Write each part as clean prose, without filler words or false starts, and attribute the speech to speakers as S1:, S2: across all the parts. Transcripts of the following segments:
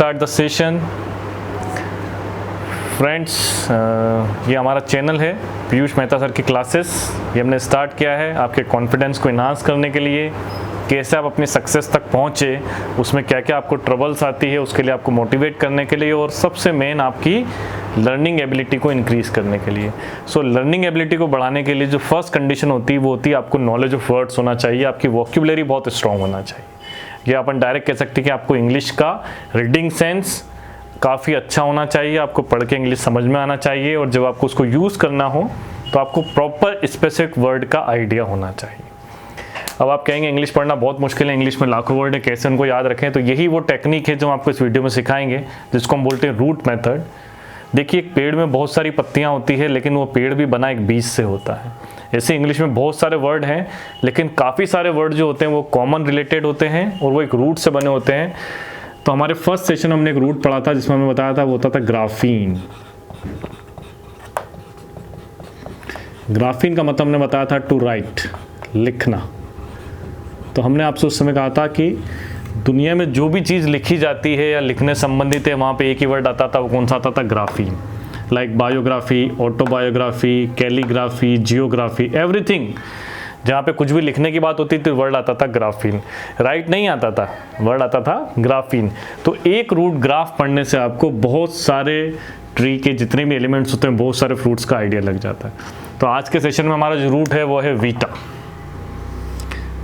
S1: start the session. Friends, ये हमारा channel है पीयूष मेहता सर की क्लासेस। ये हमने स्टार्ट किया है आपके कॉन्फिडेंस को इन्हांस करने के लिए, कैसे आप अपनी सक्सेस तक पहुँचे, उसमें क्या क्या आपको ट्रबल्स आती है, उसके लिए आपको मोटिवेट करने के लिए, और सबसे मेन आपकी लर्निंग एबिलिटी को इंक्रीज़ करने के लिए। सो लर्निंग एबिलिटी को बढ़ाने के लिए जो फर्स्ट कंडीशन होती है वो होती है आपको नॉलेज ऑफ वर्ड्स होना चाहिए, आपकी वोक्यूबलरी बहुत स्ट्रॉन्ग होना चाहिए। ये अपन डायरेक्ट कह सकते हैं कि आपको इंग्लिश का रीडिंग सेंस काफ़ी अच्छा होना चाहिए, आपको पढ़ के इंग्लिश समझ में आना चाहिए, और जब आपको उसको यूज़ करना हो तो आपको प्रॉपर स्पेसिफिक वर्ड का आइडिया होना चाहिए। अब आप कहेंगे इंग्लिश पढ़ना बहुत मुश्किल है, इंग्लिश में लाखों वर्ड है, कैसे उनको याद रखें? तो यही वो टेक्निक है जो हम आपको इस वीडियो में सिखाएंगे, जिसको हम बोलते हैं रूट मेथड। देखिए, एक पेड़ में बहुत सारी पत्तियां होती है, लेकिन वो पेड़ भी बना एक बीज से होता है। ऐसे इंग्लिश में बहुत सारे वर्ड हैं, लेकिन काफ़ी सारे वर्ड जो होते हैं वो कॉमन रिलेटेड होते हैं और वो एक रूट से बने होते हैं। तो हमारे फर्स्ट सेशन हमने एक रूट पढ़ा था जिसमें हमें बताया था, वो होता था ग्राफीन। ग्राफीन का मतलब हमने बताया था टू राइट, लिखना। तो हमने आपसे उस समय कहा था कि दुनिया में जो भी चीज़ लिखी जाती है या लिखने संबंधित है, वहाँ पे एक ही वर्ड आता था, वो कौन सा आता था? Graphene. Like biography, autobiography, calligraphy, geography, everything. जहाँ पे कुछ भी लिखने की बात होती थी वर्ड आता था ग्राफीन। राइट नहीं आता था, वर्ड आता था ग्राफीन। तो एक रूट ग्राफ पढ़ने से आपको बहुत सारे ट्री के जितने भी एलिमेंट्स होते हैं, बहुत सारे फ्रूट्स का आइडिया लग जाता है। तो आज के सेशन में हमारा जो रूट है वो है वीटा।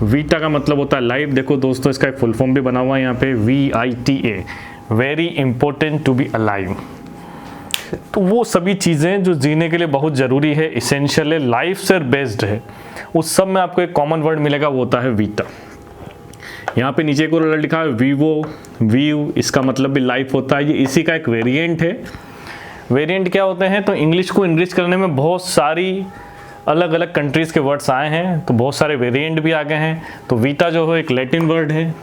S1: वीटा का मतलब होता है लाइफ। देखो दोस्तों, इसका एक फुल फॉर्म भी बना हुआ है यहाँ पे, VITA, very important to be alive. तो वो सभी चीज़ें जो जीने के लिए बहुत ज़रूरी है, इसेंशियल है, लाइफ से बेस्ड है, उस सब में आपको एक कॉमन वर्ड मिलेगा, वो होता है वीटा। यहाँ पे नीचे को लिखा है वीवो, व्यू, इसका मतलब भी लाइफ होता है। ये इसी का एक वेरिएंट है। वेरिएंट क्या होते हैं? तो इंग्लिश को इंग्लिश करने में बहुत सारी अलग अलग कंट्रीज़ के वर्ड्स आए हैं, तो बहुत सारे वेरिएंट भी आ गए हैं। तो वीटा जो है एक लैटिन वर्ड है,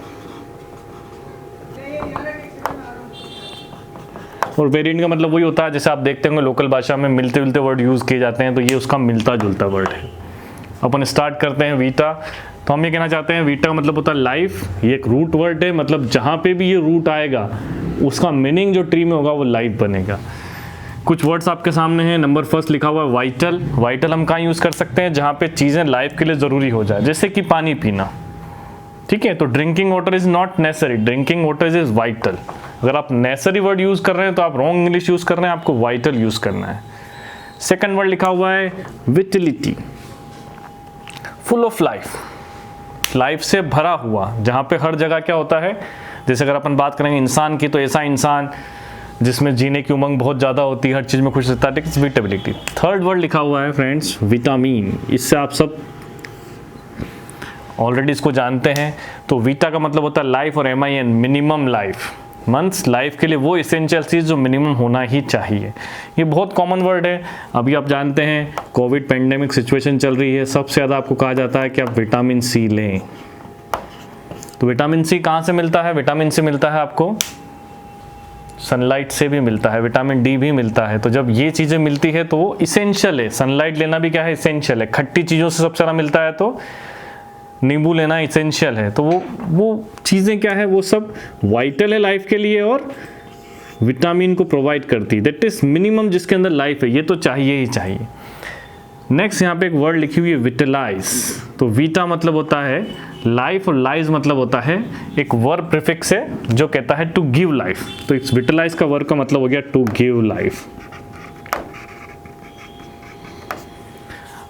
S1: और वेरिएंट का मतलब वही होता है, जैसे आप देखते होंगे लोकल भाषा में मिलते जुलते वर्ड यूज़ किए जाते हैं, तो ये उसका मिलता जुलता वर्ड है। अपन स्टार्ट करते हैं वीटा। तो हम ये कहना चाहते हैं वीटा का मतलब होता है लाइफ। ये एक रूट वर्ड है, मतलब जहाँ पे भी ये रूट आएगा उसका मीनिंग जो ट्री में होगा वो लाइफ बनेगा। कुछ वर्ड्स आपके सामने हैं। नंबर फर्स्ट लिखा हुआ है वाइटल। वाइटल हम कहाँ यूज़ कर सकते हैं? जहाँ पे चीज़ें लाइफ के लिए ज़रूरी हो जाए, जैसे कि पानी पीना। ठीक है, तो drinking water is not necessary, drinking water is vital. अगर आप नेसेसरी वर्ड यूज़ कर रहे हैं तो आप रॉन्ग इंग्लिश यूज़ कर रहे हैं, आपको वाइटल यूज़ करना है। सेकंड वर्ड लिखा हुआ है विटिलिटी, फुल ऑफ लाइफ, लाइफ से भरा हुआ, जहाँ पे हर जगह क्या होता है, जैसे अगर अपन बात करेंगे इंसान की, तो ऐसा इंसान जिसमें जीने की उमंग बहुत ज़्यादा होती है, हर चीज़ में खुश रहता है, विटेबिलिटी। थर्ड वर्ड लिखा हुआ है फ्रेंड्स विटामिन। इससे आप सब ऑलरेडी इसको जानते हैं। तो वीटा का मतलब होता है लाइफ, और MIN minimum life, months life के लिए वो इसेंशियल चीज़ जो मिनिमम होना ही चाहिए। ये बहुत कॉमन वर्ड है। अभी आप जानते हैं कोविड पेंडेमिक सिचुएशन चल रही है, सबसे ज़्यादा आपको कहा जाता है कि आप विटामिन सी लें। तो विटामिन सी कहाँ से मिलता है? विटामिन सी मिलता है आपको सनलाइट से भी मिलता है, विटामिन डी भी मिलता है। तो जब ये चीज़ें मिलती है तो वो इसेंशियल है। सनलाइट लेना भी क्या है? इसेंशियल है। खट्टी चीज़ों से सबसे ज़्यादा मिलता है तो नींबू लेना इसेंशियल है। तो वो चीज़ें क्या है? वो सब वाइटल है लाइफ के लिए और विटामिन को प्रोवाइड करती है। दैट इज मिनिमम जिसके अंदर लाइफ है, ये तो चाहिए ही चाहिए। नेक्स्ट यहाँ पे एक वर्ड लिखी हुई है विटलाइज। तो वीटा मतलब होता है लाइफ, और लाइज मतलब होता है एक वर्ब प्रीफिक्स है जो कहता है टू गिव लाइफ। तो इस विटलाइज का वर्ब का मतलब हो गया टू गिव लाइफ।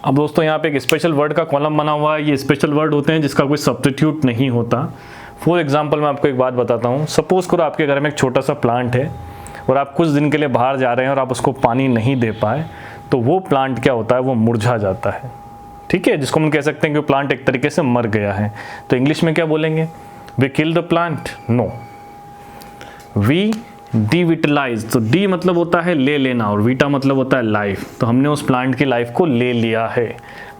S1: अब दोस्तों यहाँ पे एक स्पेशल वर्ड का कॉलम बना हुआ है। ये स्पेशल वर्ड होते हैं जिसका कोई सब्स्टिट्यूट नहीं होता। फॉर एग्जांपल मैं आपको एक बात बताता हूँ। सपोज करो आपके घर में एक छोटा सा प्लांट है और आप कुछ दिन के लिए बाहर जा रहे हैं और आप उसको पानी नहीं दे पाए, तो वो प्लांट क्या होता है? वो मुरझा जाता है। ठीक है, जिसको हम कह सकते हैं कि प्लांट एक तरीके से मर गया है। तो इंग्लिश में क्या बोलेंगे? We kill the plant? No, we devitalize. तो डी मतलब होता है ले लेना, और वीटा मतलब होता है लाइफ। तो हमने उस प्लांट की लाइफ को ले लिया है।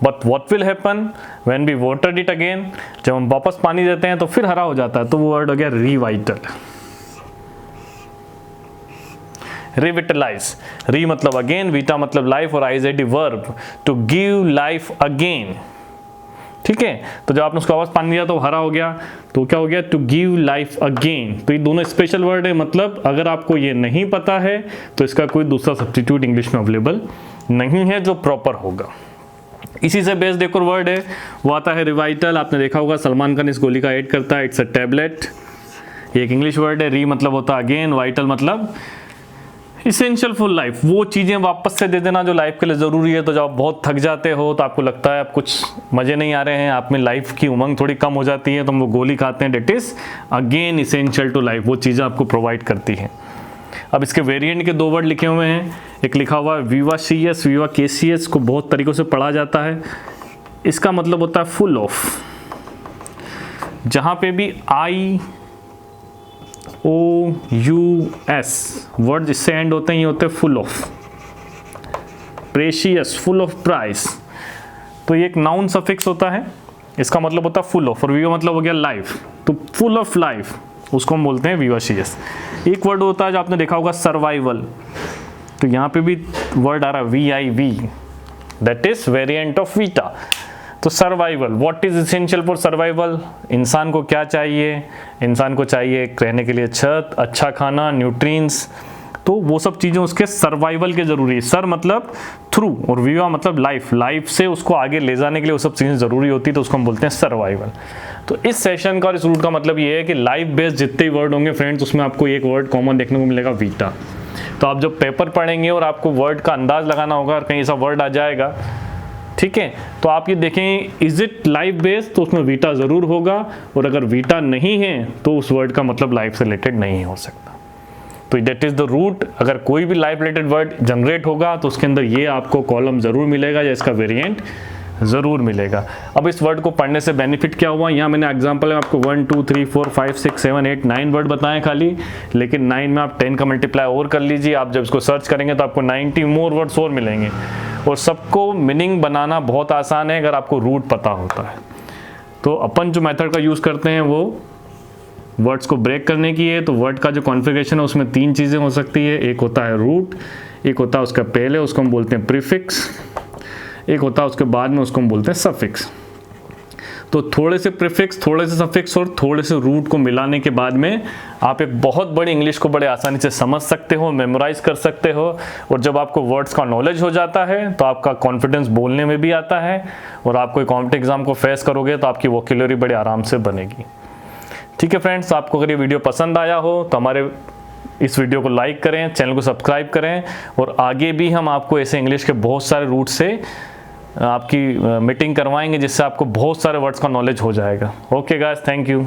S1: But what will happen when we watered it again? जब हम वापस पानी देते हैं तो फिर हरा हो जाता है। तो वो वर्ड हो गया रिवाइटल, रिविटलाइज। री मतलब अगेन, वीटा मतलब लाइफ, और ized verb to give life again. ठीक है। तो जब आपने उसको आवाज पानी दिया तो हरा हो गया, तो क्या हो गया, टू गिव लाइफ अगेन। तो ये दोनों स्पेशल वर्ड है, मतलब अगर आपको ये नहीं पता है तो इसका कोई दूसरा सब्स्टिट्यूट इंग्लिश में अवेलेबल नहीं है जो प्रॉपर होगा। इसी से बेस्ड एक और वर्ड है, वो आता है रिवाइटल। आपने देखा होगा सलमान खान इस गोली का ऐड करता है, इट्स अ टैबलेट। ये एक इंग्लिश वर्ड है। री मतलब होता है अगेन, वाइटल मतलब इसेंशियल फॉर लाइफ, वो चीज़ें वापस से दे देना जो लाइफ के लिए ज़रूरी है। तो जब आप बहुत थक जाते हो तो आपको लगता है आप कुछ मज़े नहीं आ रहे हैं, आप में लाइफ की उमंग थोड़ी कम हो जाती है, तो हम वो गोली खाते हैं, that is again essential to life, वो चीज़ें आपको प्रोवाइड करती हैं। अब इसके वेरिएंट के 2 वर्ड लिखे हुए हैं, एक लिखा हुआ है विवाशियस, विवाकेशियस को बहुत तरीक़ों से पढ़ा जाता है। इसका मतलब होता है फुल ऑफ, जहाँ पे भी IOUS वर्ड जिससे एंड होते हैं ये होते हैं full of. Precious, full of price, तो ये एक नाउन सफिक्स होता है, इसका मतलब होता है फुल ऑफ, और विवा मतलब हो गया लाइफ, तो फुल ऑफ लाइफ उसको हम बोलते हैं विवाशियस। एक वर्ड होता है जो आपने देखा होगा सर्वाइवल, तो यहाँ पे भी वर्ड आ रहा है VIV, that is variant of vita. तो survival, what is essential for survival, इंसान को क्या चाहिए, इंसान को चाहिए रहने के लिए छत, अच्छा खाना, न्यूट्रिएंट्स, तो वो सब चीज़ें उसके सर्वाइवल के ज़रूरी है। सर मतलब थ्रू, और विवा मतलब लाइफ, लाइफ से उसको आगे ले जाने के लिए वो सब चीज़ें ज़रूरी होती है, तो उसको हम बोलते हैं सर्वाइवल। तो इस सेशन का और इस रूट का मतलब ये है कि लाइफ बेस्ड जितने वर्ड होंगे फ्रेंड्स, उसमें आपको एक वर्ड कॉमन देखने को मिलेगा, वीटा। तो आप जब पेपर पढ़ेंगे और आपको वर्ड का अंदाज लगाना होगा और कहीं ऐसा वर्ड आ जाएगा, ठीक है, तो आप ये देखें इज इट लाइफ बेस्ड, तो उसमें वीटा ज़रूर होगा, और अगर वीटा नहीं है तो उस वर्ड का मतलब लाइफ से रिलेटेड नहीं हो सकता। तो दैट इज़ द रूट। अगर कोई भी लाइफ रिलेटेड वर्ड जनरेट होगा तो उसके अंदर ये आपको कॉलम ज़रूर मिलेगा या इसका वेरिएंट ज़रूर मिलेगा। अब इस वर्ड को पढ़ने से बेनिफिट क्या हुआ, यहाँ मैंने एग्जांपल में आपको 1 2 3 4 5 6 7 8 9 वर्ड बताएं खाली, लेकिन 9 में आप 10 का मल्टीप्लाई और कर लीजिए। आप जब इसको सर्च करेंगे तो आपको 90 मोर वर्ड्स और मिलेंगे, और सबको मीनिंग बनाना बहुत आसान है अगर आपको रूट पता होता है। तो अपन जो मेथड का यूज़ करते हैं वो वर्ड्स को ब्रेक करने की है। तो वर्ड का जो कॉन्फ़िगरेशन है उसमें 3 चीज़ें हो सकती है, एक होता है रूट, एक होता है उसका पहले, उसको हम बोलते हैं प्रीफिक्स, एक होता है उसके बाद में, उसको हम बोलते हैं सफिक्स। तो थोड़े से प्रीफिक्स, थोड़े से सफिक्स और थोड़े से रूट को मिलाने के बाद में आप एक बहुत बड़ी इंग्लिश को बड़े आसानी से समझ सकते हो, मेमोराइज कर सकते हो, और जब आपको वर्ड्स का नॉलेज हो जाता है तो आपका कॉन्फिडेंस बोलने में भी आता है, और आप कोई कॉम्पिटिटिव एग्जाम को फेस करोगे तो आपकी वोकैब्युलरी बड़े आराम से बनेगी। ठीक है फ्रेंड्स, आपको अगर ये वीडियो पसंद आया हो तो हमारे इस वीडियो को लाइक करें, चैनल को सब्सक्राइब करें, और आगे भी हम आपको ऐसे इंग्लिश के बहुत सारे रूट से आपकी मीटिंग करवाएंगे जिससे आपको बहुत सारे वर्ड्स का नॉलेज हो जाएगा। Okay guys, thank you.